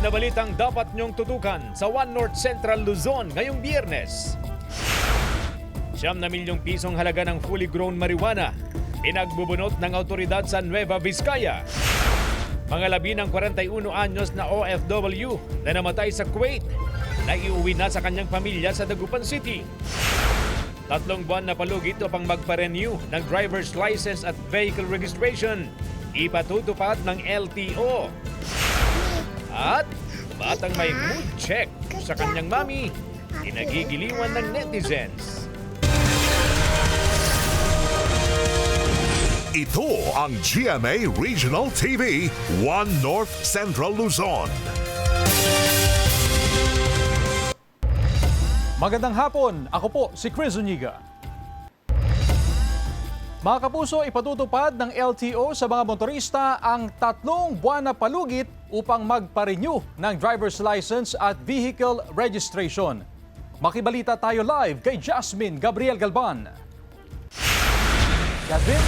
na balitang dapat niyong tutukan sa One North Central Luzon ngayong Biyernes. 9 milyong pisong halaga ng fully grown marijuana pinagbubunot ng autoridad sa Nueva Vizcaya. Mga labi ng 41 anyos na OFW na namatay sa Kuwait na iuwi na sa kanyang pamilya sa Dagupan City. 3 buwan na palugit upang magpa-renew ng driver's license at vehicle registration. Ipatutupad ng LTO. At batang may mood check sa kanyang mami, pinagigiliwan ng netizens. Ito ang GMA Regional TV, One North Central Luzon. Magandang hapon, ako po si Chris Zuniga. Mga kapuso, ipatutupad ng LTO sa mga motorista ang 3 buwan na palugit upang magpa-renew ng driver's license at vehicle registration. Makibalita tayo live kay Jasmine Gabriel Galban. Jasmine?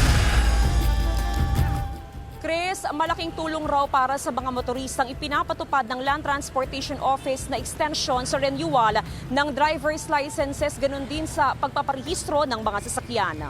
Chris, malaking tulong raw para sa mga motoristang ipinapatupad ng Land Transportation Office na extension sa renewal ng driver's licenses, ganun din sa pagpaparehistro ng mga sasakyan.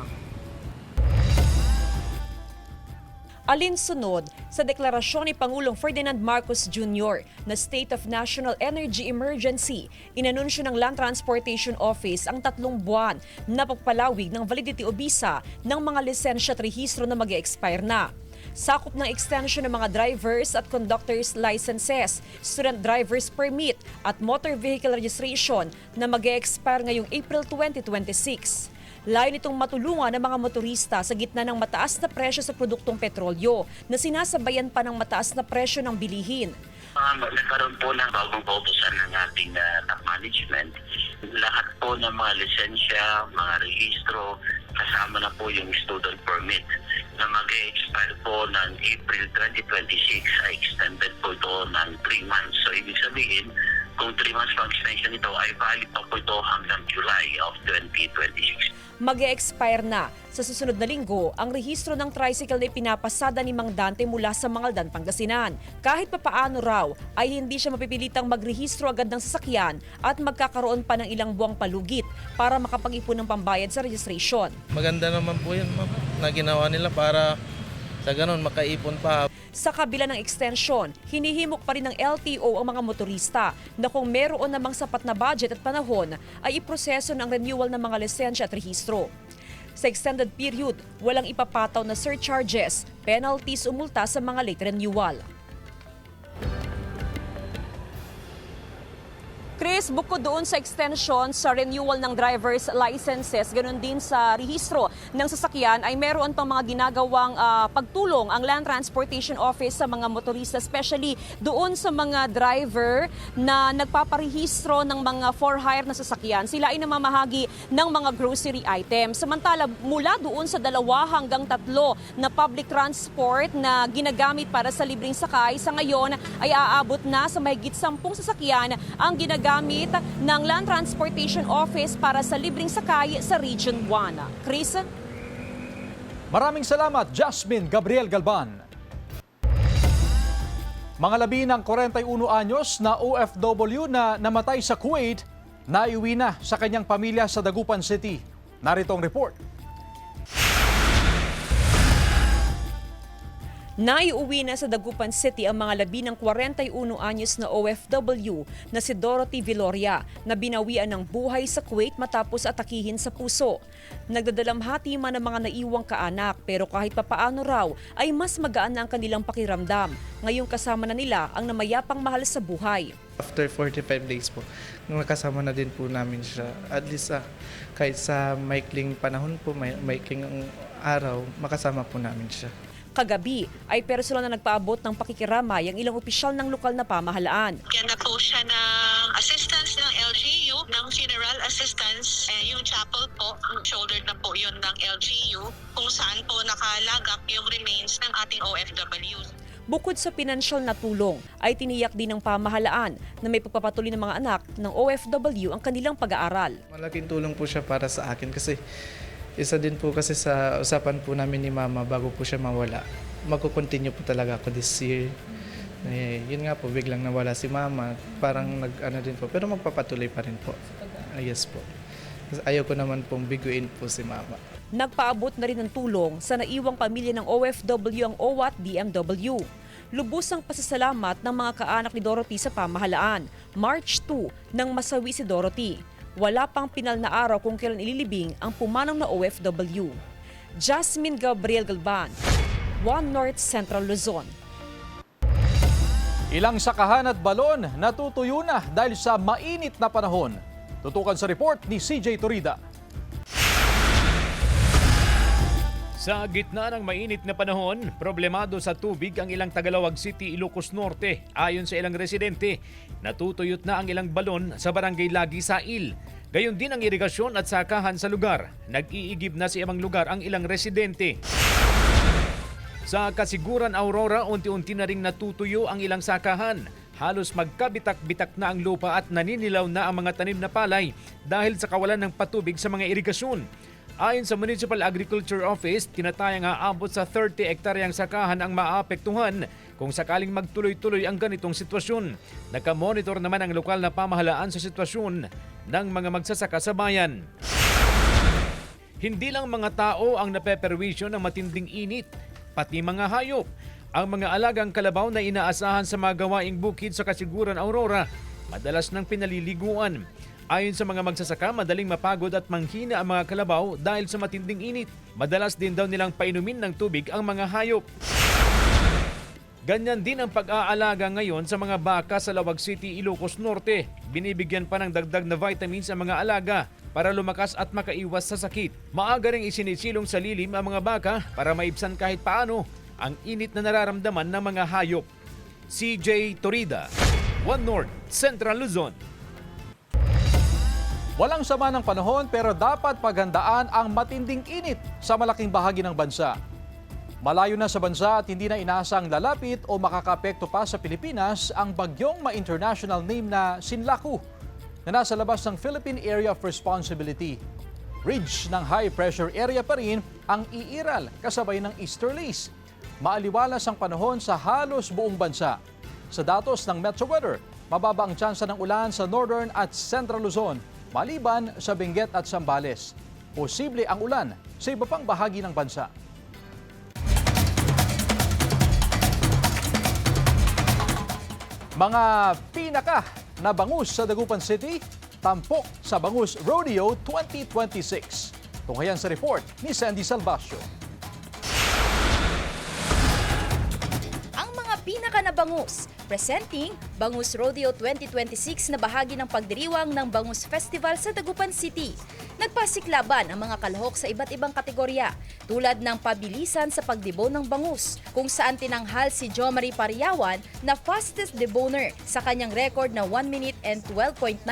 Alinsunod sa deklarasyon ni Pangulong Ferdinand Marcos Jr. na State of National Energy Emergency, inanunsyo ng Land Transportation Office ang 3 buwan na pagpalawig ng validity o visa ng mga lisensya at rehistro na mag-e-expire na. Sakop ng extension ng mga drivers at conductors licenses, student driver's permit at motor vehicle registration na mag-e-expire ngayong April 2026. Layo nitong matulungan ang mga motorista sa gitna ng mataas na presyo sa produktong petrolyo na sinasabayan pa ng mataas na presyo ng bilihin. Nagkaroon po ng bagong kautusan ng ating top management. Lahat po ng mga lisensya, mga rehistro, kasama na po yung student permit na mag-expire po ng April 2026 ay extended po ito ng 3 months. So ibig sabihin, kung 3 months pang extension ito ay valid pa po ito hanggang July of 2026. Mag-e-expire na sa susunod na linggo ang rehistro ng tricycle na ipinapasada ni Mang Dante mula sa Mangaldan, Pangasinan. Kahit papaano raw ay hindi siya mapipilitang magrehistro agad ng sasakyan at magkakaroon pa ng ilang buwang palugit para makapag-ipon ng pambayad sa registration. Maganda naman po yan, ma'am, na ginawa nila para sa ganun makaipon pa. Sa kabila ng extension, hinihimok pa rin ng LTO ang mga motorista na kung meron namang sapat na budget at panahon ay iproseso ng renewal ng mga lisensya at rehistro. Sa extended period, walang ipapataw na surcharges, penalties o multa sa mga late renewal. Chris, bukod doon sa extension sa renewal ng driver's licenses, ganoon din sa rehistro ng sasakyan, ay meron pang mga ginagawang pagtulong ang Land Transportation Office sa mga motorista, especially doon sa mga driver na nagpaparehistro ng mga for hire na sasakyan. Sila ay namamahagi ng mga grocery items. Samantala, mula doon sa 2 hanggang 3 na public transport na ginagamit para sa libreng sakay, sa ngayon ay aabot na sa mahigit 10 sasakyan ang ginagamit ng Land Transportation Office para sa libreng sakay sa Region 1. Chris? Maraming salamat, Jasmine Gabriel Galban. Mga labi ng 41 anyos na OFW na namatay sa Kuwait, naiuwi na sa kanyang pamilya sa Dagupan City. Narito ang report. Naiuwi na sa Dagupan City ang mga labi ng 41 anyos na OFW na si Dorothy Viloria na binawian ng buhay sa Kuwait matapos atakihin sa puso. Nagdadalamhati man ang mga naiwang kaanak pero kahit papaano raw ay mas magaan na ang kanilang pakiramdam. Ngayong kasama na nila ang namayapang mahal sa buhay. After 45 days po, nakasama na din po namin siya. At least kahit sa maikling panahon po, maikling araw, makasama po namin siya. Kagabi ay personal na nagpaabot ng pakikiramay ang ilang opisyal ng lokal na pamahalaan. Yan na po siya ng assistance ng LGU, ng funeral assistance. Yung chapel po, shouldered na po yun ng LGU, kung saan po nakalagak yung remains ng ating OFW. Bukod sa pinansyal na tulong, ay tiniyak din ng pamahalaan na may pagpapatuloy ng mga anak ng OFW ang kanilang pag-aaral. Malaking tulong po siya para sa akin kasi isa din po kasi sa usapan po namin ni Mama bago po siya mawala. Magko-continue po talaga ako this year Yun nga po, biglang nawala si mama. Parang nag-ano din po. Pero magpapatuloy pa rin po. Yes po. Ayaw ko naman pong biguin po si mama. Nagpaabot na rin ng tulong sa naiwang pamilya ng OFW ang OWA at DMW. Lubos ang pasasalamat ng mga kaanak ni Dorothy sa pamahalaan. March 2 nang masawi si Dorothy. Wala pang pinal na araw kung kailan ililibing ang pumanong na OFW. Jasmine Gabriel Galban, One North Central Luzon. Ilang sakahan at balon natutuyo na dahil sa mainit na panahon. Tutukan sa report ni CJ Torida. Sa gitna ng mainit na panahon, problemado sa tubig ang ilang Tagalawag City, Ilocos Norte. Ayon sa ilang residente, natutuyot na ang ilang balon sa barangay Lagi Sail. Gayon din ang irigasyon at sakahan sa lugar. Nag-iigib na sa ibang lugar ang ilang residente. Sa Kasiguran, Aurora, unti-unti na ring natutuyo ang ilang sakahan. Halos magkabitak-bitak na ang lupa at naninilaw na ang mga tanim na palay dahil sa kawalan ng patubig sa mga irigasyon. Ayon sa Municipal Agriculture Office, tinatayang aabot sa 30 hektaryang sakahan ang maapektuhan kung sakaling magtuloy-tuloy ang ganitong sitwasyon. Nakamonitor naman ang lokal na pamahalaan sa sitwasyon ng mga magsasaka sa bayan. Hindi lang mga tao ang napeperwisyo ng matinding init, pati mga hayop. Ang mga alagang kalabaw na inaasahan sa mga gawaing bukid sa Kasiguran, Aurora, madalas nang pinaliliguan. Ayon sa mga magsasaka, madaling mapagod at manghina ang mga kalabaw dahil sa matinding init. Madalas din daw nilang painumin ng tubig ang mga hayop. Ganyan din ang pag-aalaga ngayon sa mga baka sa Lawag City, Ilocos Norte. Binibigyan pa ng dagdag na vitamins ang mga alaga para lumakas at makaiwas sa sakit. Maaga ring isinisilong sa lilim ang mga baka para maibsan kahit paano ang init na nararamdaman ng mga hayop. CJ Torida, One North Central Luzon. Walang sama ng panahon pero dapat paghandaan ang matinding init sa malaking bahagi ng bansa. Malayo na sa bansa at hindi na inaasang lalapit o makakapekto pa sa Pilipinas ang bagyong ma-international name na Sinlaku na nasa labas ng Philippine Area of Responsibility. Ridge ng high pressure area pa rin ang iiral kasabay ng easterlies. Maaliwalas ang panahon sa halos buong bansa. Sa datos ng Metro Weather, mababa ang tsansa ng ulan sa Northern at Central Luzon, maliban sa Benguet at Zambales. Posible ang ulan sa iba pang bahagi ng bansa. Mga pinaka na bangus sa Dagupan City, tampok sa Bangus Rodeo 2026. Tunghayan sa report ni Sandy Salvacio. Ang mga pinaka na bangus, presenting Bangus Rodeo 2026 na bahagi ng pagdiriwang ng Bangus Festival sa Dagupan City. Nagpasiklaban ang mga kalahok sa iba't ibang kategorya tulad ng pabilisan sa pagdebone ng bangus kung saan tinanghal si Jo Marie Pariawan na fastest deboner sa kanyang record na 1 minute and 12.95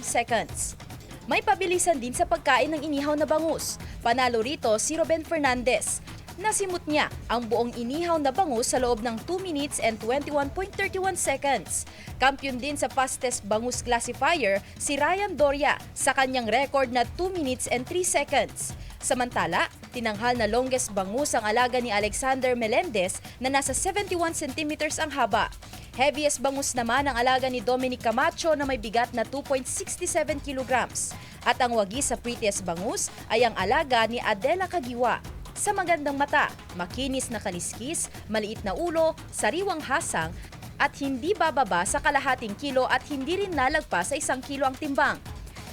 seconds. May pabilisan din sa pagkain ng inihaw na bangus. Panalo rito si Ruben Fernandez. Nasimot niya ang buong inihaw na bangus sa loob ng 2 minutes and 21.31 seconds. Kampiyon din sa fastest bangus classifier si Ryan Doria sa kanyang record na 2 minutes and 3 seconds. Samantala, tinanghal na longest bangus ang alaga ni Alexander Melendez na nasa 71 centimeters ang haba. Heaviest bangus naman ang alaga ni Dominic Camacho na may bigat na 2.67 kilograms. At ang wagi sa prettiest bangus ay ang alaga ni Adela Kagiwa. Sa magandang mata, makinis na kaliskis, maliit na ulo, sariwang hasang, at hindi bababa sa kalahating kilo at hindi rin lalagpas sa 1 kilo ang timbang.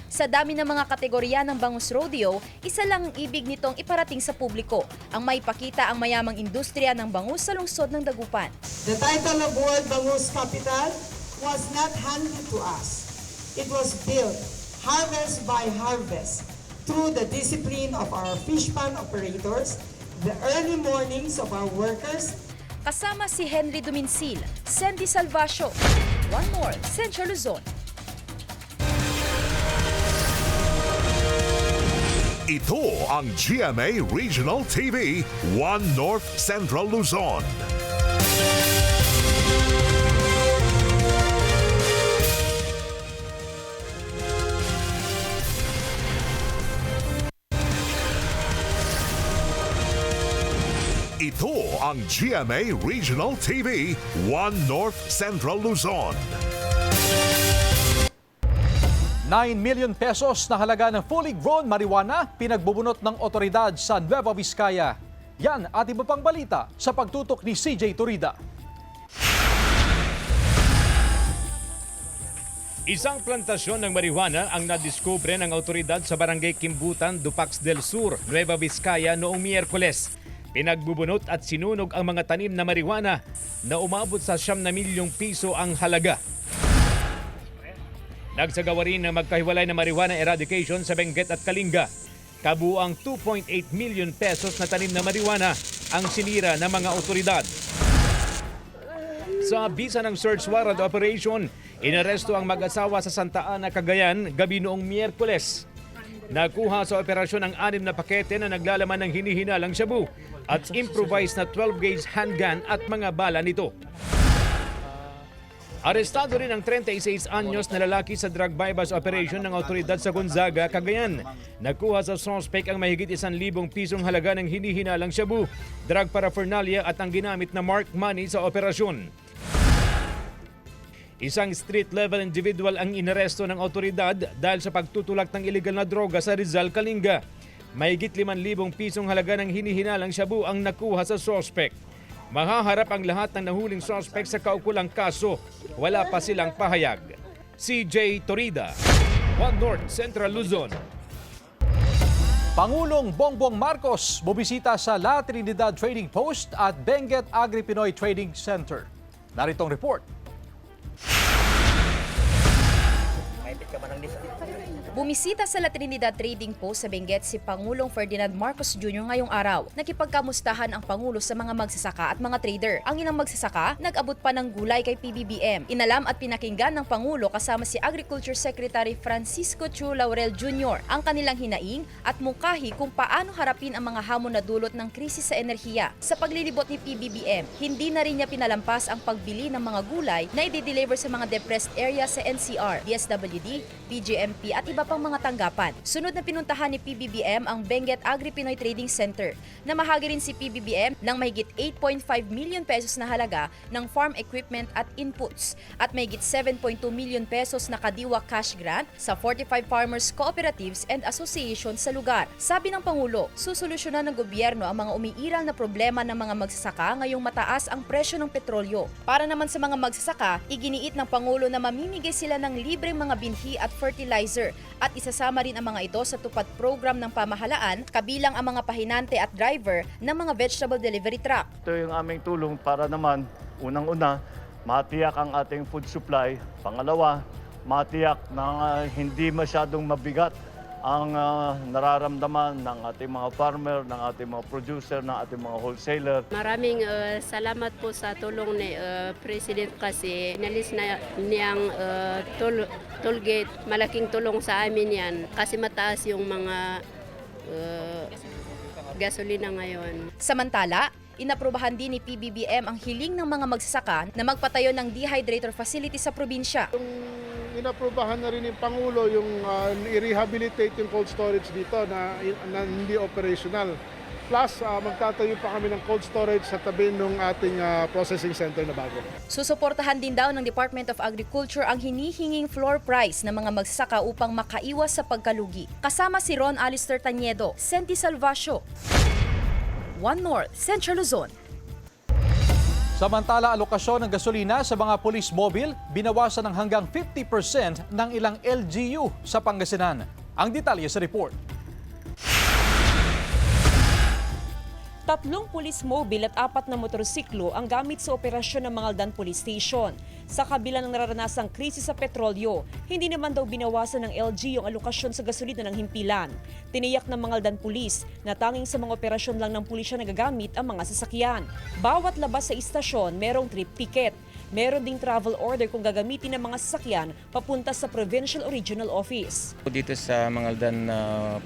Sa dami ng mga kategorya ng Bangus Rodeo, isa lang ang ibig nitong iparating sa publiko, ang maipakita ang mayamang industriya ng bangus sa lungsod ng Dagupan. The title of World Bangus Capital was not handed to us. It was built harvest by harvest through the discipline of our fish pond operators, the early mornings of our workers. Kasama si Henry Duminsil, Sandy Salvacio, One North Central Luzon. Ito ang GMA Regional TV, One North Central Luzon. Ito ang ng GMA Regional TV, 1 North Central Luzon. 9 million pesos na halaga ng fully grown marijuana pinagbubunot ng otoridad sa Nueva Vizcaya. Yan at iba pang balita sa pagtutok ni CJ Turida. Isang plantasyon ng marijuana ang nadiskubre ng autoridad sa Barangay Kimbutan, Dupax del Sur, Nueva Vizcaya noong Miyerkules. Pinagbubunot at sinunog ang mga tanim na marijuana na umabot sa 9 milyong piso ang halaga. Nagsagawa rin ng magkahiwalay na marijuana eradication sa Benguet at Kalinga. Kabuang 2.8 million pesos na tanim na marijuana ang sinira ng mga otoridad. Sa bisa ng search warrant operation, inaresto ang mag-asawa sa Santa Ana, Cagayan gabi noong Miyerkules. Nakuha sa operasyon ang 6 na pakete na naglalaman ng hinihinalang shabu at improvised na 12-gauge handgun at mga bala nito. Arestado rin ang 36 anyos na lalaki sa drug bypass operation ng otoridad sa Gonzaga, Cagayan. Nakuha sa suspect ang mahigit 1,000 pisong halaga ng hinihinalang shabu, drug paraphernalia at ang ginamit na marked money sa operasyon. Isang street-level individual ang inaresto ng otoridad dahil sa pagtutulak ng iligal na droga sa Rizal, Kalinga. Mahigit 5,000 pisong halaga ng hinihinalang shabu ang nakuha sa suspect. Mahaharap ang lahat ng nahuling suspect sa kaukulang kaso. Wala pa silang pahayag. CJ Torida, 1 North Central Luzon. Pangulong Bongbong Marcos bubisita sa La Trinidad Trading Post at Benguet Agri-Pinoy Trading Center. Naritong report. Bumisita sa La Trinidad Trading Post sa Benguet si Pangulong Ferdinand Marcos Jr. ngayong araw. Nakipagkamustahan ang Pangulo sa mga magsasaka at mga trader. Ang inang magsasaka, nag-abot pa ng gulay kay PBBM. Inalam at pinakinggan ng Pangulo kasama si Agriculture Secretary Francisco Chu Laurel Jr. ang kanilang hinaing at mungkahi kung paano harapin ang mga hamon na dulot ng krisis sa enerhiya. Sa paglilibot ni PBBM, hindi na rin niya pinalampas ang pagbili ng mga gulay na i-deliver sa mga depressed area sa NCR, DSWD, BGMP at iba pang mga tanggapan. Sunod na pinuntahan ni PBBM ang Benguet Agri-Pinoy Trading Center. Namahagi rin si PBBM ng mahigit 8.5 million pesos na halaga ng farm equipment at inputs at mahigit 7.2 million pesos na kadiwa cash grant sa 45 farmers cooperatives and associations sa lugar. Sabi ng Pangulo, susolusyonan ng gobyerno ang mga umiiral na problema ng mga magsasaka ngayong mataas ang presyo ng petrolyo. Para naman sa mga magsasaka, iginiit ng Pangulo na mamimigay sila ng libreng mga binhi at fertilizer at isasama rin ang mga ito sa tupad program ng pamahalaan kabilang ang mga pahinante at driver ng mga vegetable delivery truck. Ito yung aming tulong para naman, unang-una, matiyak ang ating food supply. Pangalawa, matiyak na hindi masyadong mabigat ang nararamdaman ng ating mga farmer, ng ating mga producer, ng ating mga wholesaler. Maraming salamat po sa tulong ni President kasi nalis na niyang toll gate. Malaking tulong sa amin yan kasi mataas yung mga gasolina ngayon. Samantala, inaprubahan din ni PBBM ang hiling ng mga magsasaka na magpatayo ng dehydrator facility sa probinsya. Inaprubahan na rin ng Pangulo yung i-rehabilitate yung cold storage dito na hindi operational. Plus, magtatayo pa kami ng cold storage sa tabi ng ating processing center na bago. Susuportahan din daw ng Department of Agriculture ang hinihinging floor price ng mga magsasaka upang makaiwas sa pagkalugi. Kasama si Ron Alister Taniedo, Senti Salvacio, 1 North Central Luzon. Samantala, alokasyon ng gasolina sa mga police mobile binawasan ng hanggang 50% ng ilang LGU sa Pangasinan. Ang detalye sa report. 3 police mobile at 4 na motorsiklo ang gamit sa operasyon ng Mangaldan Police Station. Sa kabila ng nararanasang krisis sa petrolyo, hindi naman daw binawasan ng LG yung alokasyon sa gasolina ng himpilan. Tiniyak ng Mangaldan Police na tanging sa mga operasyon lang ng pulisya nagagamit ang mga sasakyan. Bawat labas sa istasyon, merong trip ticket. Meron ding travel order kung gagamitin ng mga sasakyan papunta sa Provincial or Regional Office. Dito sa Mangaldan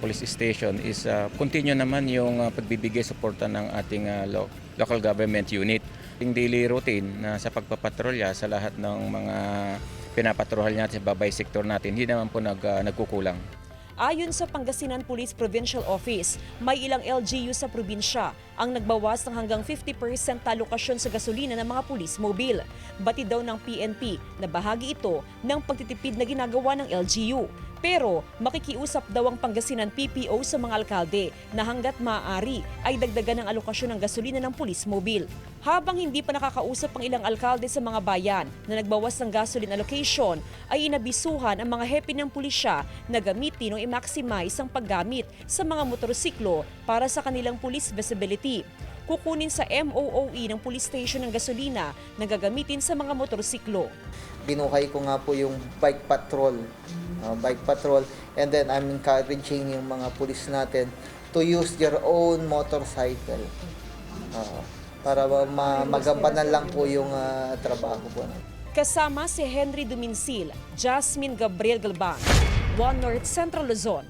Police Station is continue naman yung pagbibigay suporta ng ating local government unit. Yung daily routine na sa pagpapatrolya sa lahat ng mga pinapatrolya natin sa babay sektor natin, hindi naman po nagkukulang. Ayon sa Pangasinan Police Provincial Office, may ilang LGU sa probinsya ang nagbawas ng hanggang 50% alokasyon sa gasolina ng mga police mobile. Batid daw ng PNP na bahagi ito ng pagtitipid na ginagawa ng LGU. Pero makikiusap daw ang Pangasinan PPO sa mga alkalde na hanggat maaari ay dagdagan ng alokasyon ng gasolina ng police mobile. Habang hindi pa nakakausap ang ilang alkalde sa mga bayan na nagbawas ng gasoline allocation, ay inabisuhan ang mga hepe ng pulisya na gamitin o i-maximize ang paggamit sa mga motorsiklo para sa kanilang police visibility. Kukunin sa MOOE ng police station ng gasolina na gagamitin sa mga motorsiklo. Binuhay ko nga po yung bike patrol, and then I'm encouraging yung mga pulis natin to use their own motorcycle para magampanan lang po yung trabaho po. Kasama si Henry Duminsil, Jasmine Gabriel Galban, One North Central Luzon.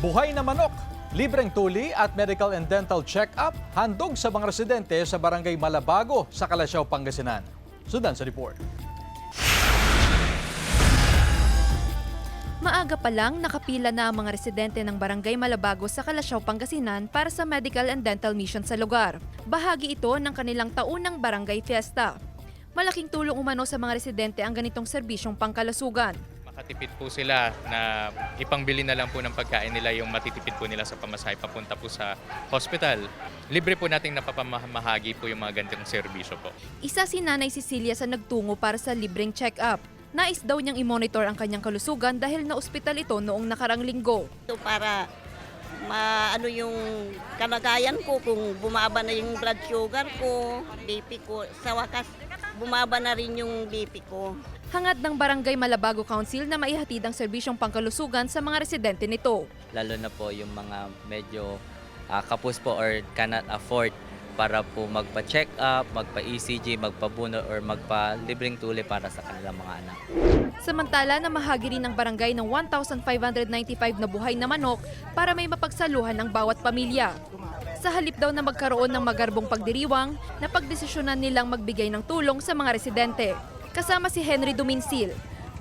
Buhay na manok, libreng tuli at medical and dental check-up handog sa mga residente sa Barangay Malabago sa Calasiao, Pangasinan. Sundan sa report. Maaga pa lang nakapila na ang mga residente ng Barangay Malabago sa Calasiao, Pangasinan para sa medical and dental mission sa lugar. Bahagi ito ng kanilang taunang barangay fiesta. Malaking tulong umano sa mga residente ang ganitong serbisyong pangkalusugan. Makatipid po sila na ipangbili na lang po ng pagkain nila yung matitipid po nila sa pamasahe papunta po sa hospital. Libre po nating napapamahagi po yung mga ganitong serbisyo po. Isa si Nanay Cecilia sa nagtungo para sa libreng check-up. Nais daw niyang i-monitor ang kanyang kalusugan dahil na-ospital ito noong nakarang linggo. Ito para maano yung kalagayan ko, kung bumaba na yung blood sugar ko, BP ko, sa wakas bumaba na rin yung BP ko. Hangad ng Barangay Malabago Council na maihatid ang serbisyong pangkalusugan sa mga residente nito. Lalo na po yung mga medyo kapos po or cannot afford para po magpa-check up, magpa-ECG, magpa-buno or magpa-libreng tuli para sa kanilang mga anak. Samantala, namahagi rin ng barangay ng 1,595 na buhay na manok para may mapagsaluhan ng bawat pamilya. Sa halip daw na magkaroon ng magarbong pagdiriwang, napagdesisyonan nilang magbigay ng tulong sa mga residente. Kasama si Henry Duminsil,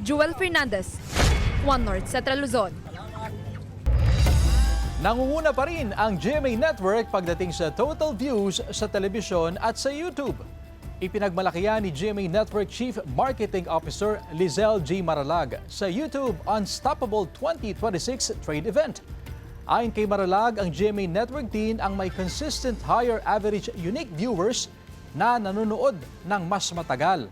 Joel Fernandez, One North Central Luzon. Nangunguna pa rin ang GMA Network pagdating sa total views sa telebisyon at sa YouTube. Ipinagmalakihan ni GMA Network Chief Marketing Officer Lizelle G. Maralag sa YouTube Unstoppable 2026 Trade Event. Ayon kay Maralag, ang GMA Network din ang may consistent higher average unique viewers na nanonood ng mas matagal.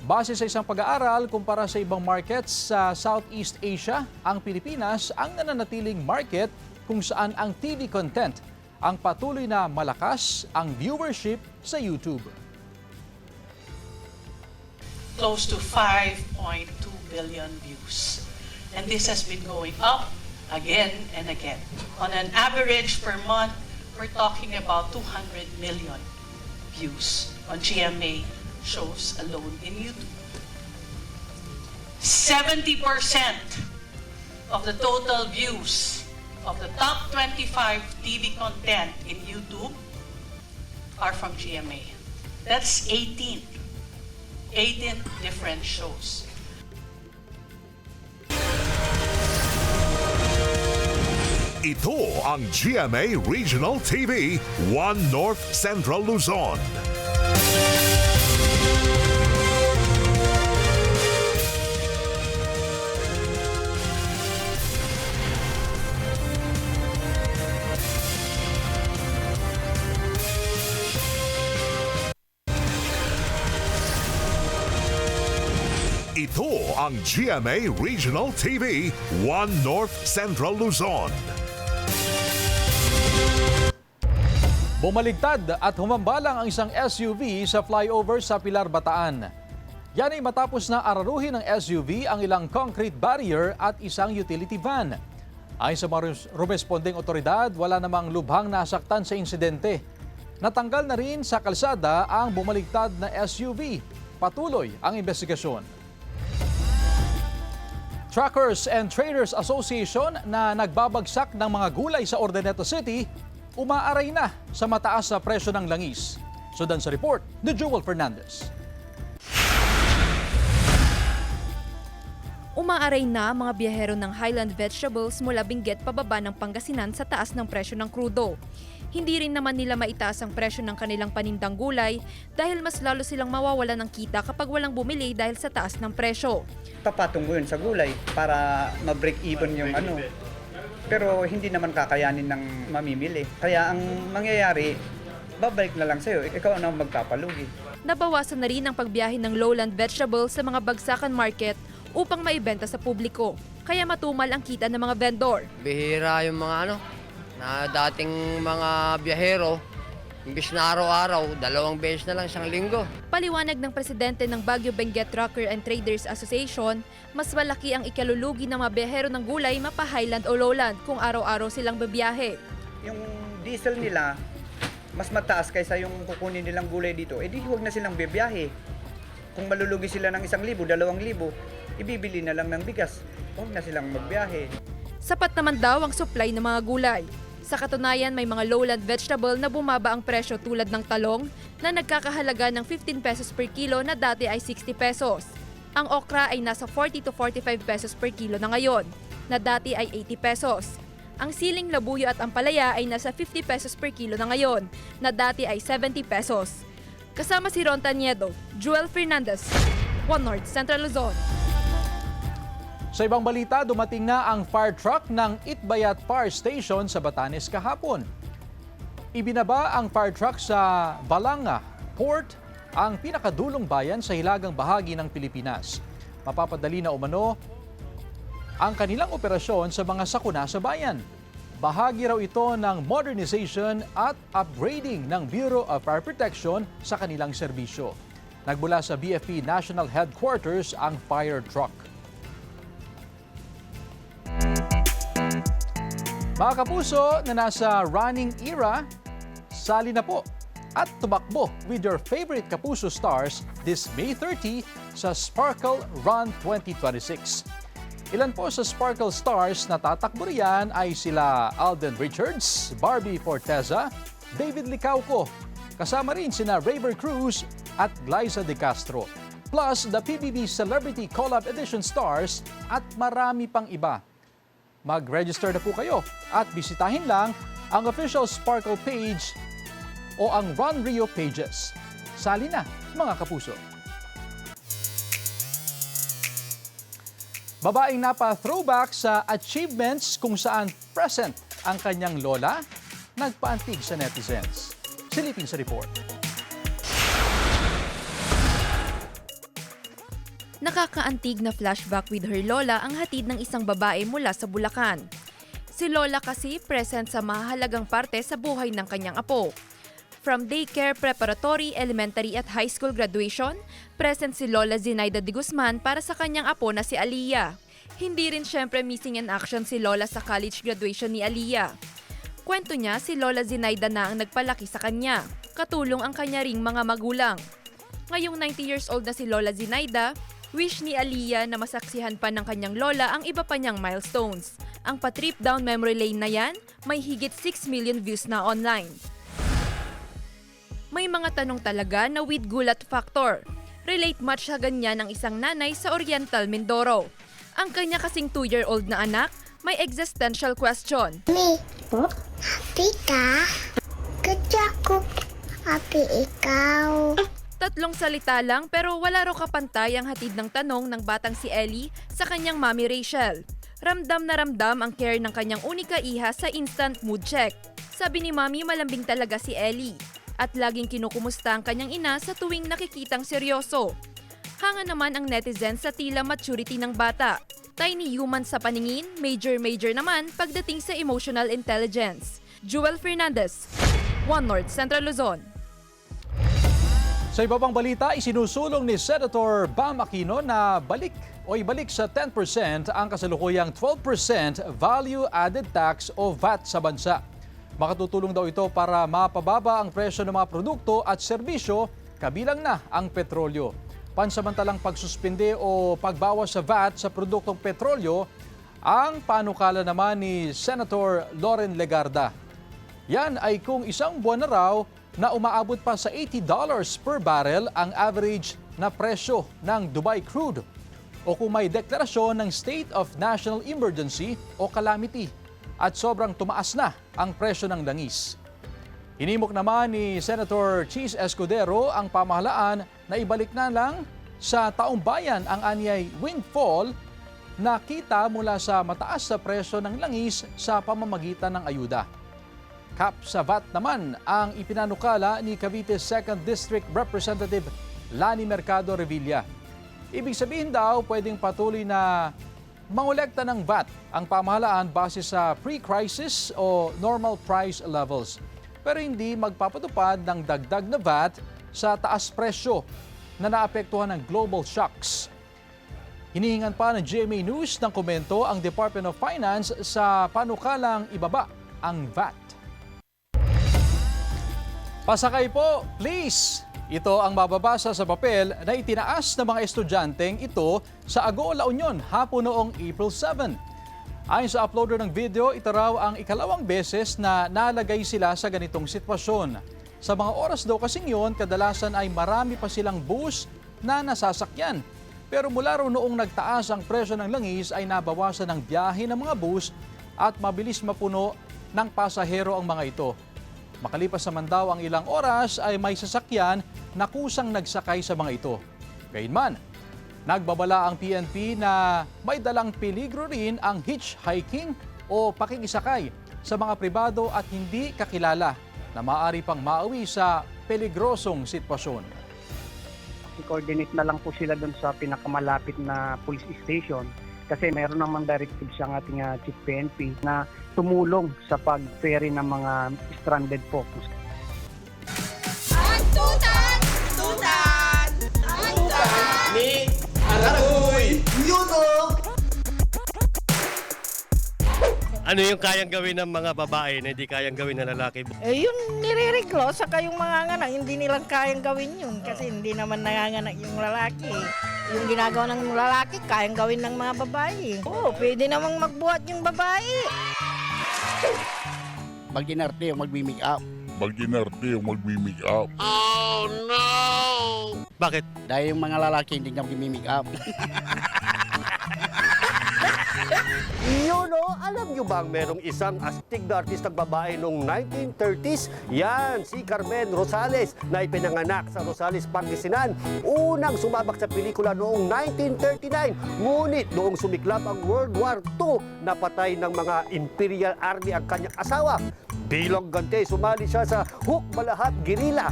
Base sa isang pag-aaral, kumpara sa ibang markets sa Southeast Asia, ang Pilipinas ang nananatiling market kung saan ang TV content ang patuloy na malakas ang viewership sa YouTube. Close to 5.2 billion views. And this has been going up again and again. On an average per month, we're talking about 200 million views on GMA shows alone in YouTube. 70% of the total views of the top 25 TV content in YouTube are from GMA. That's 18 different shows. Ito ang GMA Regional TV, One North Central Luzon. Ito ang GMA Regional TV, One North Central Luzon. Bumaligtad at humambalang ang isang SUV sa flyover sa Pilar, Bataan. Yan ay matapos na araruhin ng SUV ang ilang concrete barrier at isang utility van. Ayon sa mga rumespondeng otoridad, wala namang lubhang nasaktan sa insidente. Natanggal na rin sa kalsada ang bumaligtad na SUV. Patuloy ang investigasyon. Truckers and Traders Association na nagbabagsak ng mga gulay sa Urdaneta City, umaaray na sa mataas na presyo ng langis. Sundan sa report ni Joel Fernandez. Umaaray na ang mga biyahero ng Highland Vegetables mula Benguet pababa ng Pangasinan sa taas ng presyo ng krudo. Hindi rin naman nila maitaas ang presyo ng kanilang panindang gulay dahil mas lalo silang mawawalan ng kita kapag walang bumili dahil sa taas ng presyo. Papatong mo yun sa gulay para ma-break even yung Pero hindi naman kakayanin ng mamimili. Kaya ang mangyayari, babalik na lang sa'yo. Ikaw na magpapalugi. Nabawasan na rin ang pagbiyahe ng lowland vegetables sa mga bagsakan market upang maibenta sa publiko. Kaya matumal ang kita ng mga vendor. Bihira yung mga na dating mga biyahero, imbis na araw-araw, 2 beses na lang isang linggo. Paliwanag ng presidente ng Baguio Benguet Trucker and Traders Association, mas malaki ang ikalulugi ng mga biyahero ng gulay mapa-highland o lowland kung araw-araw silang babiyahe. Yung diesel nila, mas mataas kaysa yung kukunin nilang gulay dito. Di huwag na silang bibiyahe. Kung malulugi sila ng 1,000, 2,000, ibibili na lang ng bigas. Huwag na silang magbiyahe. Sapat naman daw ang supply ng mga gulay. Sa katunayan, may mga lowland vegetable na bumaba ang presyo tulad ng talong na nagkakahalaga ng 15 pesos per kilo na dati ay 60 pesos. Ang okra ay nasa 40 to 45 pesos per kilo na ngayon, na dati ay 80 pesos. Ang siling labuyo at ampalaya ay nasa 50 pesos per kilo na ngayon, na dati ay 70 pesos. Kasama si Ron Taniedo, Joel Fernandez, One North Central Luzon. Sa ibang balita, dumating na ang fire truck ng Itbayat Fire Station sa Batanes kahapon. Ibinaba ang fire truck sa Balanga Port, ang pinakadulong bayan sa hilagang bahagi ng Pilipinas. Mapapadali na umano ang kanilang operasyon sa mga sakuna sa bayan. Bahagi raw ito ng modernization at upgrading ng Bureau of Fire Protection sa kanilang serbisyo. Nagmula sa BFP National Headquarters ang fire truck. Mga kapuso na nasa running era, sali na po at tumakbo with your favorite Kapuso stars this May 30 sa Sparkle Run 2026. Ilan po sa Sparkle stars na tatakbo riyan ay sila Alden Richards, Barbie Forteza, David Licauco, kasama rin sina Rayber Cruz at Glyza De Castro, plus the PBB Celebrity Collab Edition stars at marami pang iba. Mag-register na po kayo at bisitahin lang ang official Sparkle page o ang Run Rio pages. Sali na, mga kapuso! Babaeng napa-throwback sa achievements kung saan present ang kanyang lola, nagpaantig sa netizens. Silipin sa report. Nakakaantig na flashback with her lola ang hatid ng isang babae mula sa Bulacan. Si Lola kasi present sa mahalagang parte sa buhay ng kanyang apo. From daycare, preparatory, elementary at high school graduation, present si Lola Zenaida de Guzman para sa kanyang apo na si Aliyah. Hindi rin syempre missing in action si Lola sa college graduation ni Aliyah. Kwento niya, si Lola Zenaida na ang nagpalaki sa kanya, katulong ang kanya ring mga magulang. Ngayong 90 years old na si Lola Zenaida, wish ni Aliyah na masaksihan pa ng kanyang lola ang iba pa niyang milestones. Ang pa-trip down memory lane na yan, may higit 6 million views na online. May mga tanong talaga na with gulat factor. Relate much sa ganyan ng isang nanay sa Oriental Mindoro. Ang kanya kasing 2-year-old na anak, may existential question. Me po? Happy ka? Kaya ko happy ikaw. 3 salita lang pero wala raw kapantay ang hatid ng tanong ng batang si Ellie sa kanyang mami Rachel. Ramdam na ramdam ang care ng kanyang unika iha sa instant mood check. Sabi ni mami malambing talaga si Ellie at laging kinukumusta ang kanyang ina sa tuwing nakikitang seryoso. Hanga naman ang netizens sa tila maturity ng bata. Tiny human sa paningin, major naman pagdating sa emotional intelligence. Joel Fernandez, One North Central Luzon. Sa iba pang balita, isinusulong ni Senator Bam Aquino na ibalik sa 10% ang kasalukuyang 12% value-added tax o VAT sa bansa. Makatutulong daw ito para mapababa ang presyo ng mga produkto at serbisyo, kabilang na ang petrolyo. Pansamantalang pagsuspinde o pagbawas sa VAT sa produktong petrolyo, ang panukala naman ni Senator Loren Legarda. Yan ay kung isang buwan na raw na umaabot pa sa $80 per barrel ang average na presyo ng Dubai crude. o kung may deklarasyon ng State of National Emergency o Calamity at sobrang tumaas na ang presyo ng langis. Hinimok naman ni Senator Chis Escudero ang pamahalaan na ibalik na lang sa taong bayan ang anyay windfall na kita mula sa mataas sa presyo ng langis sa pamamagitan ng ayuda. Cap sa VAT naman ang ipinanukala ni Cavite 2nd District Representative Lani Mercado Revilla. Ibig sabihin daw pwedeng patuloy na mangolekta ng VAT ang pamahalaan base sa pre-crisis o normal price levels, pero hindi magpapatupad ng dagdag na VAT sa taas presyo na naapektuhan ng global shocks. Hinihingan pa ng GMA News ng komento ang Department of Finance sa panukalang ibaba ang VAT. Pasakay po, please! Ito ang mababasa sa papel na itinaas ng mga estudyanteng ito sa Agoo La Union hapon noong April 7. Ayon sa uploader ng video, ito raw ang ikalawang beses na nalagay sila sa ganitong sitwasyon. Sa mga oras daw kasing yun, kadalasan ay marami pa silang bus na nasasakyan. Pero mula raw noong nagtaas ang presyo ng langis ay nabawasan ang biyahe ng mga bus at mabilis mapuno ng pasahero ang mga ito. Makalipas naman daw ang ilang oras ay may sasakyan na kusang nagsakay sa mga ito. Gayunman, nagbabala ang PNP na may dalang peligro rin ang hitchhiking o pakikisakay sa mga pribado at hindi kakilala na maaari pang mauwi sa peligrosong sitwasyon. I-coordinate na lang po sila doon sa pinakamalapit na police station kasi mayroon namang directives ang ating Chief PNP na tumulong sa pag-ferry ng mga stranded po. Tutan! Tutan! Tutan! Ni Aragoy! Yuno! Ano yung kayang gawin ng mga babae na hindi kayang gawin ng lalaki? Yun nire-reglo, saka yung mga nganak, hindi nilang kayang gawin yun kasi hindi naman nanganganak yung lalaki. Yung ginagawa ng lalaki, kayang gawin ng mga babae. Oo, pwede namang magbuhat yung babae. Mag-inarte yung mag-make up. Mag-inarte yung mag-make up. Oh no! Bakit? Dahil yung mga lalaki hindi na mag-make up. Alam nyo bang merong isang astig na artistang babae noong 1930s? Yan, si Carmen Rosales na ipinanganak sa Rosales, Pangasinan. Unang sumabak sa pelikula noong 1939. Ngunit noong sumiklab ang World War II, napatay ng mga Imperial Army ang kanyang asawa. Bilang ganti, sumali siya sa Huk Malahat Guerrilla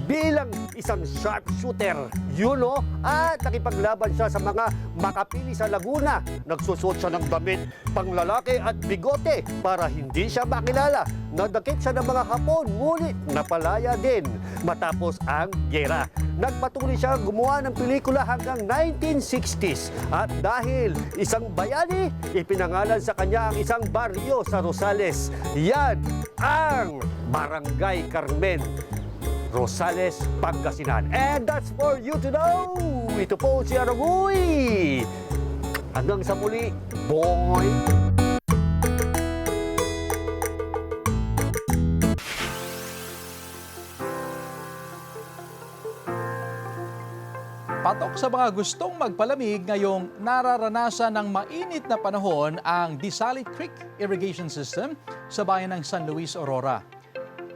bilang isang sharpshooter. At nakipaglaban siya sa mga makapili sa Laguna. Nagsusuot siya ng damit panglalaki at bigote para hindi siya makilala. Nadakip siya ng mga Hapon, ngunit napalaya din matapos ang gera. Nagpatuloy siya gumawa ng pelikula hanggang 1960s. At dahil isang bayani, ipinangalan sa kanya ang isang baryo sa Rosales. Yan ang Barangay Carmen Rosales, Pangasinan. And that's for you to know. Ito po si Aragoy. Hanggang sa muli, boy! Patok sa mga gustong magpalamig ngayong nararanasan ng mainit na panahon ang Desalit Creek Irrigation System sa bayan ng San Luis, Aurora.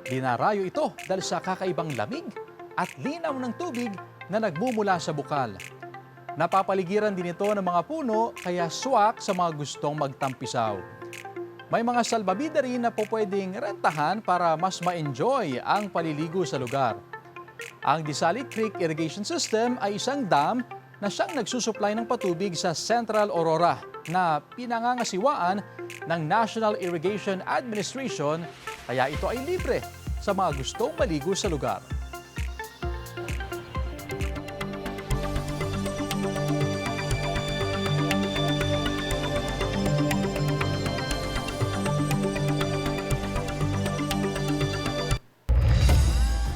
Dinarayo ito dahil sa kakaibang lamig at linaw ng tubig na nagmumula sa bukal. Napapaligiran din ito ng mga puno kaya swak sa mga gustong magtampisaw. May mga salbabida rin na po pwedeng rentahan para mas ma-enjoy ang paliligo sa lugar. Ang Desalit Creek Irrigation System ay isang dam na siyang nagsusupply ng patubig sa Central Aurora na pinangangasiwaan ng National Irrigation Administration kaya ito ay libre sa mga gustong maligo sa lugar.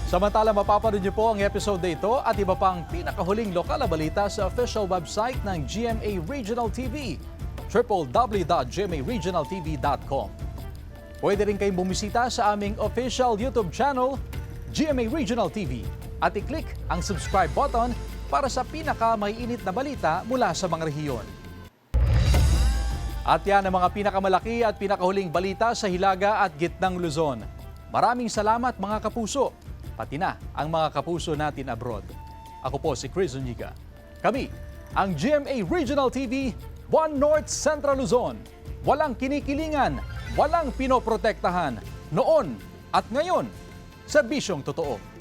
Samantala, mapapanood niyo po ang episode na ito at iba pang pinakahuling lokal na balita sa official website ng GMA Regional TV, www.gmaregionaltv.com. Pwede rin kayong bumisita sa aming official YouTube channel, GMA Regional TV, at i-click ang subscribe button para sa pinaka-maiinit na balita mula sa mga rehiyon. At yan ang mga pinakamalaki at pinakahuling balita sa Hilaga at Gitnang Luzon. Maraming salamat mga kapuso, pati na ang mga kapuso natin abroad. Ako po si Chris Zuniga. Kami, ang GMA Regional TV, 1 North Central Luzon. Walang kinikilingan, walang pinoprotektahan, noon at ngayon, serbisyong totoo.